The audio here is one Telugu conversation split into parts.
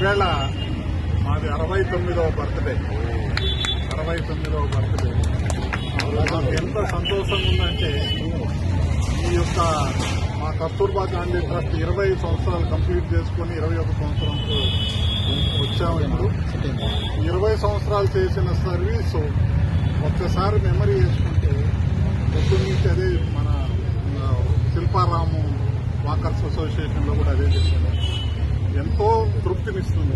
ఈవేళ మాది 69వ బర్త్డే. 69వ బర్త్డే. నాకు ఎంత సంతోషంగా ఉందంటే ఈ యొక్క మా కస్తూర్బా గాంధీ ట్రస్ట్ 25 సంవత్సరాలు కంప్లీట్ చేసుకుని 21 సంవత్సరంతో వచ్చాము. ఇప్పుడు 20 సంవత్సరాలు చేసిన సర్వీసు ఒక్కసారి మెమరీ చేసుకుంటే పొద్దు నుంచి అదే మన శిల్పారాము వాకర్స్ అసోసియేషన్లో కూడా అదే చేశారు. ఎంతో తృప్తినిస్తుంది.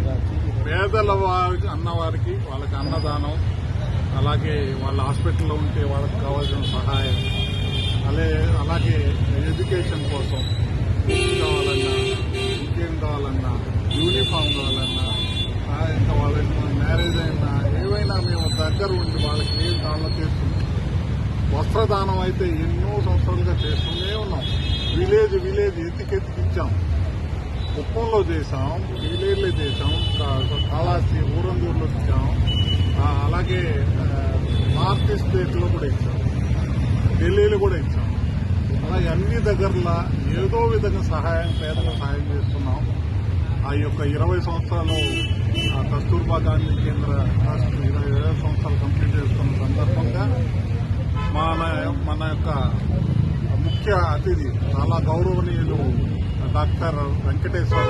పేదల అన్నవారికి వాళ్ళకి అన్నదానం, అలాగే వాళ్ళ హాస్పిటల్లో ఉంటే వాళ్ళకి కావాల్సిన సహాయం, అలాగే ఎడ్యుకేషన్ కోసం కావాలన్నా, ఇంకేం కావాలన్నా, యూనిఫామ్ కావాలన్నా, ఇంకా వాళ్ళకి మ్యారేజ్ అయినా ఏవైనా మేము దగ్గర ఉండి వాళ్ళకి ఏం కావాలో చేస్తున్నాం. వస్త్రదానం అయితే ఎన్నో సంవత్సరాలుగా చేస్తూనే ఉన్నాం. విలేజ్ ఎత్తికెత్తికిచ్చాం. కుప్పంలో చేశాం, విలేజ్లో చేశాం, కాళాస్తి ఊరందూరులో ఇచ్చాం, అలాగే నార్త్ స్టేట్లో కూడా ఇచ్చాం, ఢిల్లీలో కూడా ఇచ్చాం. అలాగే అన్ని దగ్గరలా ఏదో విధంగా పేదలకు సహాయం చేస్తున్నాం. ఆ యొక్క 20 సంవత్సరాలు కస్తూర్బా గాంధీ కేంద్ర ట్రస్ట్ 20 సంవత్సరాలు కంప్లీట్ చేస్తున్న సందర్భంగా మన యొక్క ముఖ్య అతిథి చాలా గౌరవనీయులు డాక్టర్ వెంకటేశ్వర